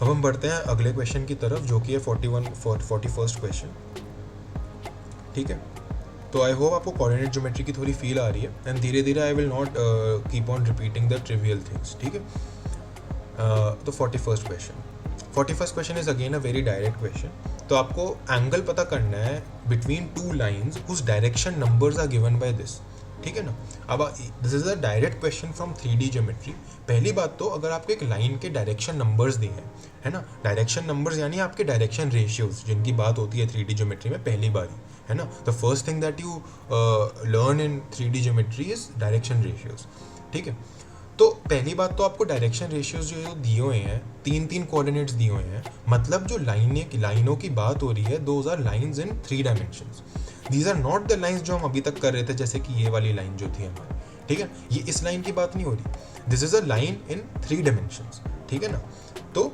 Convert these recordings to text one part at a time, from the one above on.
अब हम बढ़ते हैं अगले क्वेश्चन की तरफ, जो कि है 41st क्वेश्चन। ठीक है, तो आई होप आपको कोऑर्डिनेट ज्योमेट्री की थोड़ी फील आ रही है, एंड धीरे धीरे I will not keep on repeating the trivial things. ठीक है, तो 41st question is again a very direct question. तो आपको एंगल पता करना है between two lines whose direction numbers are given by this. ठीक है ना। अब this is a direct question from 3D geometry. पहली बात तो अगर आपको एक लाइन के डायरेक्शन नंबर्स दिए हैं, है ना, डायरेक्शन नंबर्स यानी आपके डायरेक्शन रेशियोज जिनकी बात होती है 3D ज्योमेट्री में पहली बारी, है ना। The first thing that you learn in 3D geometry is direction ratios. ठीक है, तो पहली बात तो आपको डायरेक्शन रेशियोज जो दिए हुए हैं, तीन कोऑर्डिनेट्स दिए हुए हैं, मतलब जो लाइनों की बात हो रही है, those are lines in 3 dimensions. These are not the lines जो हम अभी तक कर रहे थे, जैसे कि ये वाली लाइन जो थी हमारी। ठीक है, ये इस लाइन की बात नहीं हो रही, this is a line in 3 dimensions. ठीक है ना। तो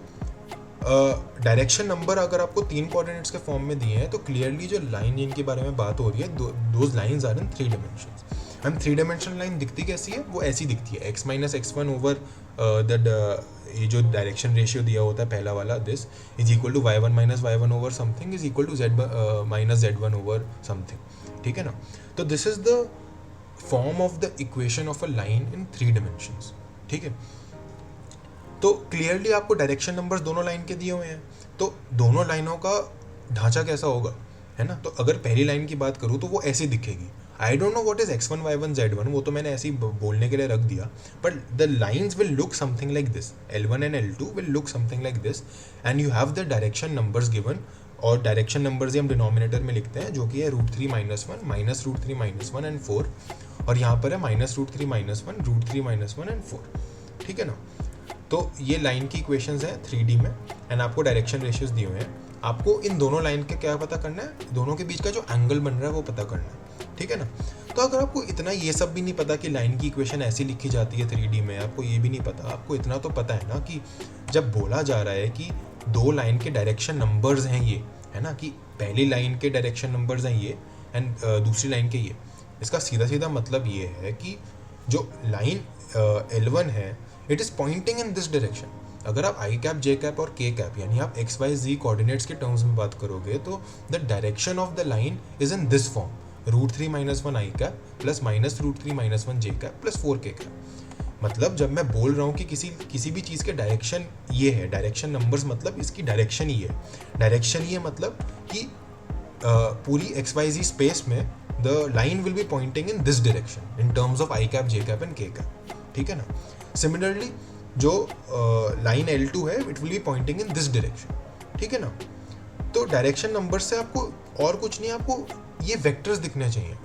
डायरेक्शन नंबर अगर आपको 3 कोऑर्डिनेट्स के फॉर्म में दिए हैं, तो क्लियरली जो लाइन जिनके बारे में बात हो रही है, those lines are in 3 dimensions. हम 3 डायमेंशनल लाइन दिखती कैसी है, वो ऐसी दिखती है, x माइनस x1 ओवर ये जो डायरेक्शन रेशियो दिया होता है पहला वाला, this is equal to y1 minus y1 over something is equal to z minus z1 over something. ठीक है ना। तो this is the form of the equation of a line in 3 dimensions. ठीक है, तो क्लियरली आपको डायरेक्शन नंबर्स दोनों line के दिए हुए हैं, तो दोनों लाइनों का ढांचा कैसा होगा, है ना। तो अगर पहली लाइन की बात करूँ तो वो ऐसी दिखेगी। I don't know what is x1 y1 z1, वो तो मैंने ऐसे ही बोलने के लिए रख दिया, but the lines will look something like this, L1 and L2 will look something like this, and you have the direction numbers given, और डायरेक्शन नंबर्स ही हम डिनोमिनेटर में लिखते हैं, जो कि है √3 माइनस 1 माइनस √3 माइनस 1 एंड 4, और यहाँ पर है माइनस √3 माइनस 1 √3 माइनस 1 एंड 4। ठीक है ना। तो ये लाइन की इक्वेशंस हैं 3D में, एंड आपको डायरेक्शन रेशियोज दिए हुए हैं। आपको इन दोनों लाइन के क्या पता करना है, दोनों के बीच का जो एंगल बन रहा है वो पता करना है। ठीक है ना। तो अगर आपको इतना ये सब भी नहीं पता कि लाइन की इक्वेशन ऐसी लिखी जाती है 3D में, आपको ये भी नहीं पता, आपको इतना तो पता है ना कि जब बोला जा रहा है कि दो लाइन के डायरेक्शन नंबर्स हैं ये, है ना, कि पहली लाइन के डायरेक्शन नंबर्स हैं ये एंड दूसरी लाइन के ये, इसका सीधा सीधा मतलब ये है कि जो लाइन L1 है, it is pointing in this direction. अगर आप i कैप j कैप और k कैप यानी आप x y z कोऑर्डिनेट्स के टर्म्स में बात करोगे, तो the direction of the line is in this form, √3 minus 1 i cap plus minus √3 minus 1 j cap plus 4 k cap. मतलब जब मैं बोल रहा हूँ कि किसी भी चीज़ के डायरेक्शन ये है, डायरेक्शन नंबर्स मतलब इसकी डायरेक्शन ही है, डायरेक्शन ये मतलब कि पूरी एक्स वाई जी स्पेस में the line will be pointing in this direction in terms of I cap J cap and के कैप। ठीक है ना। सिमिलरली जो लाइन L2 है, it will be pointing in this direction. ठीक है ना। तो डायरेक्शन नंबर से आपको और कुछ नहीं, आपको ये वेक्टर्स दिखने चाहिए।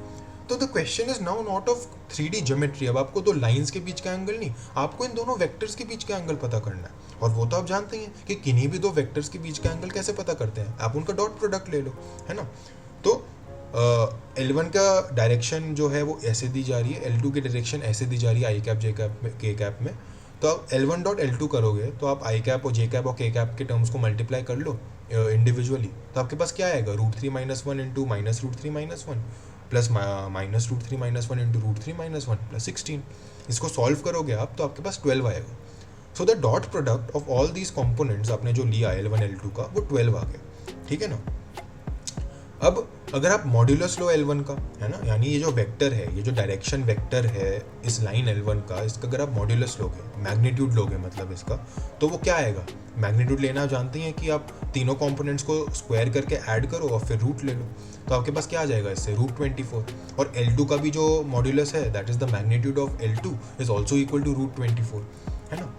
तो the question is now not of 3D geometry. अब आपको दो लाइंस के बीच का एंगल नहीं, आपको इन दोनों वेक्टर्स के बीच का एंगल पता करना है। और वो तो आप जानते हैं कि किन्हीं भी दो वेक्टर्स के बीच का एंगल कैसे पता करते हैं, आप उनका डॉट प्रोडक्ट ले लो, है ना। तो L1 का डायरेक्शन जो है वो ऐसे दी जा रही है, L2 की डायरेक्शन ऐसे दी जा रही है आई कैप जे कैप में के कैप में। तो आप L1 डॉट L2 करोगे तो आप आई कैप और जे कैप और के कैप के टर्म्स को मल्टीप्लाई कर लो इंडिविजुअली, तो आपके पास क्या आएगा, √3 minus 1 into minus √3 minus 1 plus minus √3 minus 1 into √3 minus 1 plus 16। इसको सॉल्व करोगे आप तो आपके पास 12 आएगा। So the dot product of all these components आपने जो लिया L1 L2 का, वो 12 आ गया। ठीक है ना। अब अगर आप मॉड्यूलस लो L1 का, है ना, यानी ये जो वेक्टर है, ये जो डायरेक्शन वेक्टर है इस लाइन L1 का, इसका अगर आप मॉड्यूलस लोगे, मैग्नीट्यूड लोगे मतलब इसका, तो वो क्या आएगा। मैग्नीट्यूड लेना आप जानते हैं कि आप तीनों कंपोनेंट्स को स्क्वायर करके ऐड करो और फिर रूट ले लो, तो आपके पास क्या आ जाएगा इससे, √24। और L2 का भी जो मॉड्यूलस है, that is the magnitude of L2 is also equal to √24, है ना।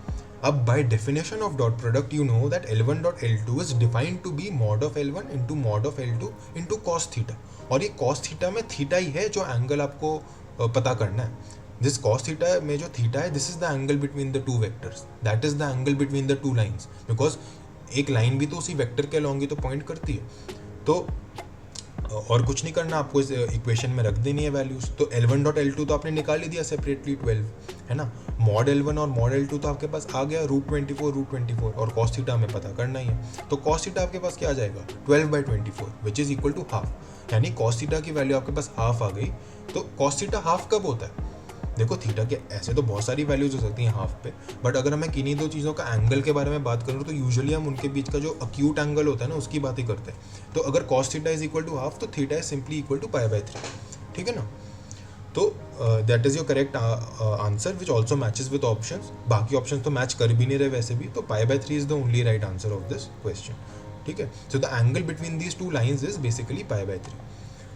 अब by definition of dot product you know that L1 dot L2 is defined to be mod of L1 into mod of L2 into cos theta, और ये cos theta में theta ही है जो angle आपको पता करना है। This cos theta में जो थीटा है, this is the angle between the two vectors, that is the angle between the two lines, because एक लाइन भी तो उसी वेक्टर के अलॉन्ग ही तो पॉइंट करती है। तो और कुछ नहीं करना, आपको इस इक्वेशन में रख देनी है वैल्यूज। तो L1 डॉट L2 तो आपने निकाल ही दिया सेपरेटली 12, है ना। मॉड L1 और मॉड L2 तो आपके पास आ गया √24 और cos थीटा हमें पता करना ही है। तो cos थीटा आपके पास क्या आ जाएगा, 12/24 which is equal to half, यानी cos थीटा की वैल्यू आपके पास हाफ आ गई। तो cos थीटा हाफ कब होता है, देखो थीटा के ऐसे तो बहुत सारी वैल्यूज हो सकती हैं हाफ पे, बट अगर मैं किन्हीं दो चीज़ों का एंगल के बारे में बात करूँ तो यूजुअली हम उनके बीच का जो अक्यूट एंगल होता है ना उसकी बात ही करते हैं। तो अगर cos theta is equal to half तो theta is simply equal to π/3, ठीक है ना। तो that is your correct answer which also matches with options. बाकी ऑप्शन तो मैच कर भी नहीं रहे वैसे भी, तो π/3 is the only right answer of this question, ठीक है। So the angle between these two lines is basically π/3।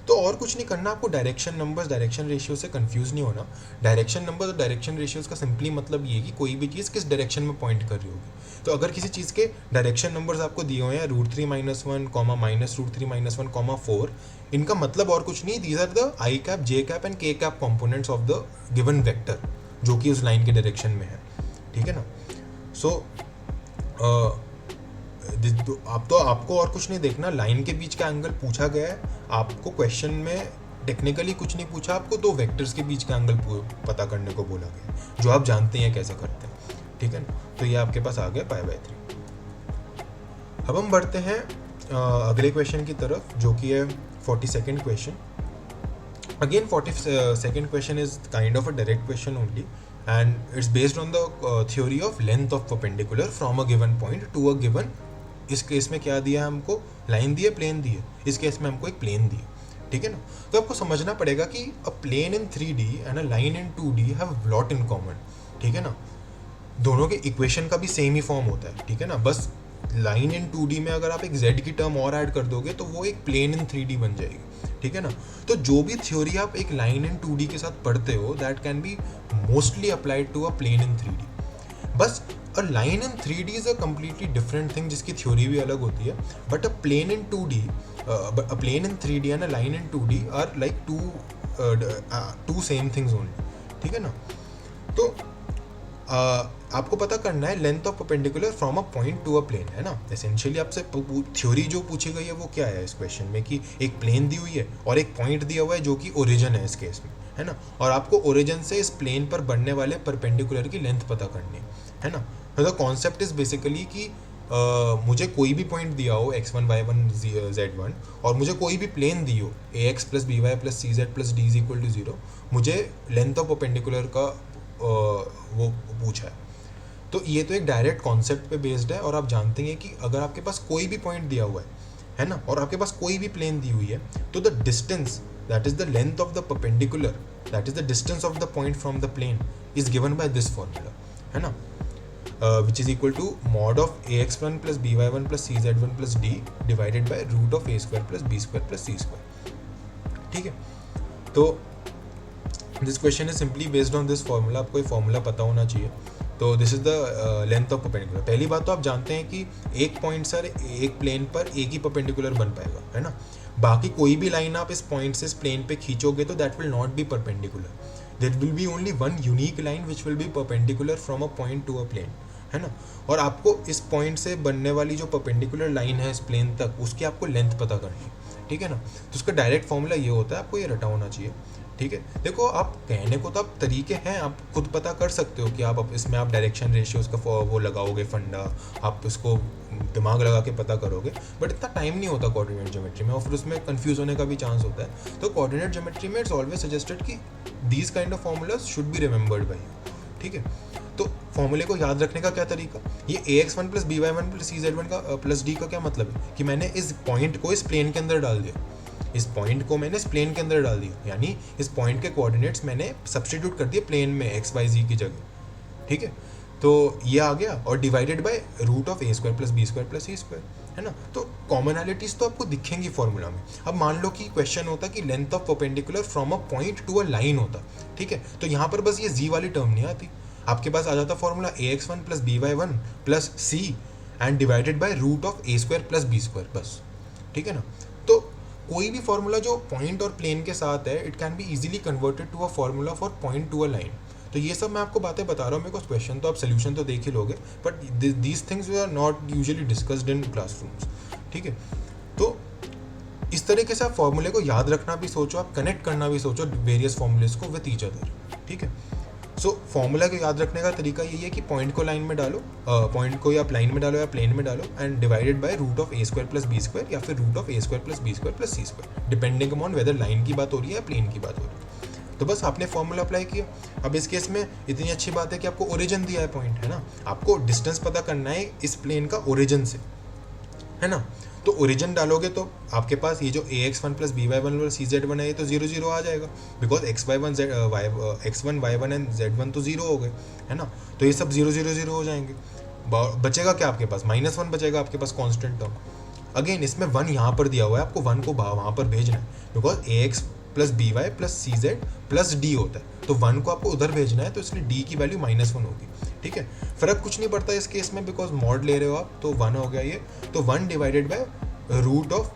तो और कुछ नहीं करना आपको, डायरेक्शन नंबर्स डायरेक्शन रेशियो से कंफ्यूज नहीं होना। डायरेक्शन नंबर और डायरेक्शन रेशियोज का सिंपली मतलब ये कि कोई भी चीज़ किस डायरेक्शन में पॉइंट कर रही होगी। तो अगर किसी चीज़ के डायरेक्शन नंबर्स आपको दिए हुए हैं √3 - 1, -√3 - 1, 4, इनका मतलब और कुछ नहीं, these are the i cap, j cap and k cap components of the given vector जो कि उस लाइन के डायरेक्शन में है, ठीक है ना। सो आपको और कुछ नहीं देखना, लाइन के बीच का एंगल पूछा गया है आपको क्वेश्चन में, टेक्निकली कुछ नहीं पूछा आपको, दो वेक्टर्स के बीच का एंगल पता करने को बोला गया जो आप जानते हैं कैसे करते हैं, ठीक है ना। तो ये आपके पास आ गया π/3। अब हम बढ़ते हैं अगले क्वेश्चन की तरफ जो कि है 42nd question. Again 42nd question is kind of a direct question only and it's based on the theory of length of perpendicular from a given point to a given, इस केस में क्या दिया है हमको, लाइन दी है, plane दी है, इस case में हमको एक प्लेन दी है, ठीक है ना। तो आपको समझना पड़ेगा कि a plane in 3D and a line in 2D have lot in common, ठीक है ना। दोनों के इक्वेशन का भी सेम ही फॉर्म होता है, ठीक है ना। बस लाइन इन 2D में अगर आप एक z की टर्म और ऐड कर दोगे तो वो एक प्लेन इन 3D बन जाएगी, ठीक है ना। तो जो भी थ्योरी आप एक लाइन इन 2D के साथ पढ़ते हो that can be mostly applied to a plane in 3D। बस a line in 3D is a completely different thing जिसकी थ्योरी भी अलग होती है, but a plane in 2D, a plane in 3D and a line in 2D are like two same things only, ठीक है ना। तो आपको पता करना है length of perpendicular from a point to a plane, है ना। एसेंशियली आपसे थ्योरी जो पूछी गई है वो क्या है इस क्वेश्चन में, कि एक प्लेन दी हुई है और एक पॉइंट दिया हुआ है जो कि ओरिजिन है इस केस में, है ना। और आपको ओरिजिन से इस प्लेन पर बनने वाले परपेंडिकुलर की लेंथ पता करनी है ना। तो द कॉन्सेप्ट इज बेसिकली कि मुझे कोई भी पॉइंट दिया हो x1 y1 z1 और मुझे कोई भी प्लेन दी हो ax + by + cz + d = 0, मुझे लेंथ ऑफ परपेंडिकुलर का वो पूछा है। तो ये तो एक डायरेक्ट कॉन्सेप्ट पे बेस्ड है, और आप जानते हैं कि अगर आपके पास कोई भी पॉइंट दिया हुआ है ना, और आपके पास कोई भी प्लेन दी हुई है, तो the distance that is the length of the perpendicular, that is the distance of the point from the plane is given by this formula, है ना, which is equal to mod of ax1 + by1 + cz1 + d divided by root of a² + b² + c², ठीक है। तो this question is simply based on this formula, आपको ये formula पता होना चाहिए। तो this is the length of perpendicular. पहली बात तो आप जानते हैं कि एक पॉइंट से एक प्लेन पर एक ही परपेंडिकुलर बन पाएगा, है ना। बाकी कोई भी लाइन आप इस पॉइंट से इस प्लेन पे खींचोगे तो that will not be perpendicular, there will be only one unique line which will be perpendicular from a point to a plane, है ना। और आपको इस पॉइंट से बनने वाली जो परपेंडिकुलर लाइन है इस प्लेन तक, उसकी आपको लेंथ पता करनी है, ठीक है ना। तो उसका डायरेक्ट फॉर्मूला ये होता है, आपको ये रटा होना चाहिए, ठीक है। देखो आप कहने को तो आप तरीके हैं, आप खुद पता कर सकते हो कि आप इसमें आप डायरेक्शन रेशियोज का वो लगाओगे फंडा, आप इसको दिमाग लगा के पता करोगे, बट इतना टाइम नहीं होता कोऑर्डिनेट ज्योमेट्री में, और फिर उसमें कंफ्यूज होने का भी चांस होता है। तो कोऑर्डिनेट ज्योमेट्री में इट्स ऑलवेज सजेस्टेड कि these kind of formulas should be remembered by you, ठीक है। तो फॉर्मूले को याद रखने का क्या तरीका, ये ax1 + by1 + cz1 का + d का क्या मतलब है कि मैंने इस पॉइंट को इस प्लेन के अंदर डाल दिया, इस पॉइंट को मैंने इस प्लेन के अंदर डाल दिया, यानी इस पॉइंट के कोऑर्डिनेट्स मैंने सब्स्टिट्यूट कर दिए प्लेन में x y z की जगह, ठीक है। तो ये आ गया, और divided by root of a² + b² + c², है ना। तो कॉमनैलिटीज तो आपको दिखेंगी फॉर्मूला में। अब मान लो कि क्वेश्चन होता कि length of perpendicular from a point to a line होता, ठीक है। तो यहाँ पर बस ये z वाली टर्म नहीं आती, आपके पास आ जाता formula ax1 + by1 + c and divided by root of a² + b², बस, ठीक है ना। तो कोई भी फॉर्मूला जो पॉइंट और प्लेन के साथ है, it can be easily converted to a formula for point to a line. तो ये सब मैं आपको बातें बता रहा हूँ, मेरे को क्वेश्चन तो आप सोल्यूशन तो देख ही लोगे, but these things are not usually discussed in classrooms, ठीक है। तो इस तरीके से आप फॉर्मूले को याद रखना भी सोचो, आप कनेक्ट करना भी सोचो वेरियस फॉर्मूलेज को विद ईच अदर, ठीक है। सो फॉर्मूला को याद रखने का तरीका यही है कि पॉइंट को लाइन में डालो, पॉइंट को या लाइन में डालो या प्लेन में डालो, and divided by root of a² + b² या फिर root of a² + b² + c², depending upon whether line की बात हो रही है या प्लेन की बात हो रही है, तो बस आपने फॉर्मूला अप्लाई किया। अब इस केस में इतनी अच्छी बात है कि आपको ओरिजिन दिया है पॉइंट, है ना, आपको डिस्टेंस पता करना है इस प्लेन का ओरिजिन से, है ना। तो ओरिजिन डालोगे तो आपके पास ये जो ax1 प्लस by1 और cz1 है ये तो 0 0 आ जाएगा, because x1 y1 and z1 तो 0 हो गए, है ना। तो ये सब 0 0 0 हो जाएंगे। बचेगा क्या आपके पास, -1 बचेगा आपके पास कांस्टेंट टर्म। अगेन इसमें 1 यहाँ पर दिया हुआ है, आपको 1 को वहाँ पर भेजना है, because ax plus b y plus c z plus d होता है, तो 1 को आपको उधर भेजना है, तो इसलिए d की वैल्यू -1 होगी, ठीक है। फर्क कुछ नहीं पड़ता इस केस में, बिकॉज मॉड ले रहे हो आप, तो 1 हो गया ये, तो 1 डिवाइडेड बाय रूट ऑफ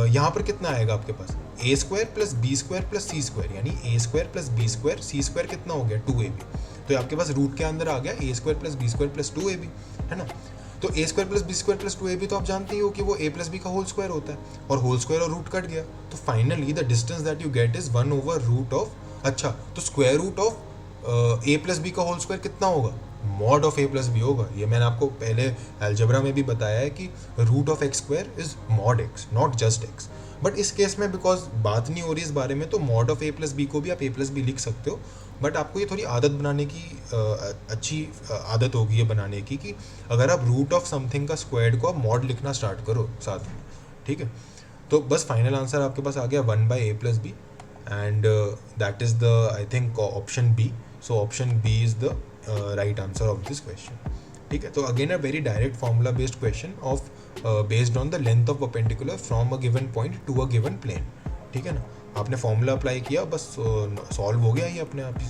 यहाँ पर कितना आएगा आपके पास a square plus b square plus c square, यानी a square plus b square c square कितना हो गया 2ab, तो ये आपके पास रूट के अंदर आ गया a square plus b square plus 2ab, है ना। तो a square plus b square plus 2ab तो आप जानते ही हो कि वो a प्लस बी का होल स्क्वायर होता है, और होल स्क्वायर और रूट कट गया, तो finally the distance that you get is 1 over root of, अच्छा तो square root of a plus b का होल स्क्वायर कितना होगा, mod of a plus B होगा। ये मैंने आपको पहले अलजेब्रा में भी बताया है कि root of x square is mod x, not just x. But इस केस में बिकॉज बात नहीं हो रही इस बारे में, तो मॉड ऑफ a प्लस बी को भी आप a प्लस बी लिख सकते हो, बट आपको ये थोड़ी आदत बनाने की अच्छी आदत होगी ये बनाने की, कि अगर आप रूट ऑफ समथिंग का स्क्वायर्ड को आप मॉड लिखना स्टार्ट करो साथ में, ठीक है। तो बस फाइनल आंसर आपके पास आ गया 1/a plus b, and that is the I think option b. So option b is the right answer of this question, ठीक है। तो again a very direct formula based question of based on the length of perpendicular from a given point to a given plane, ठीक है ना। आपने formula apply किया, बस solve हो गया ये अपने आप ही।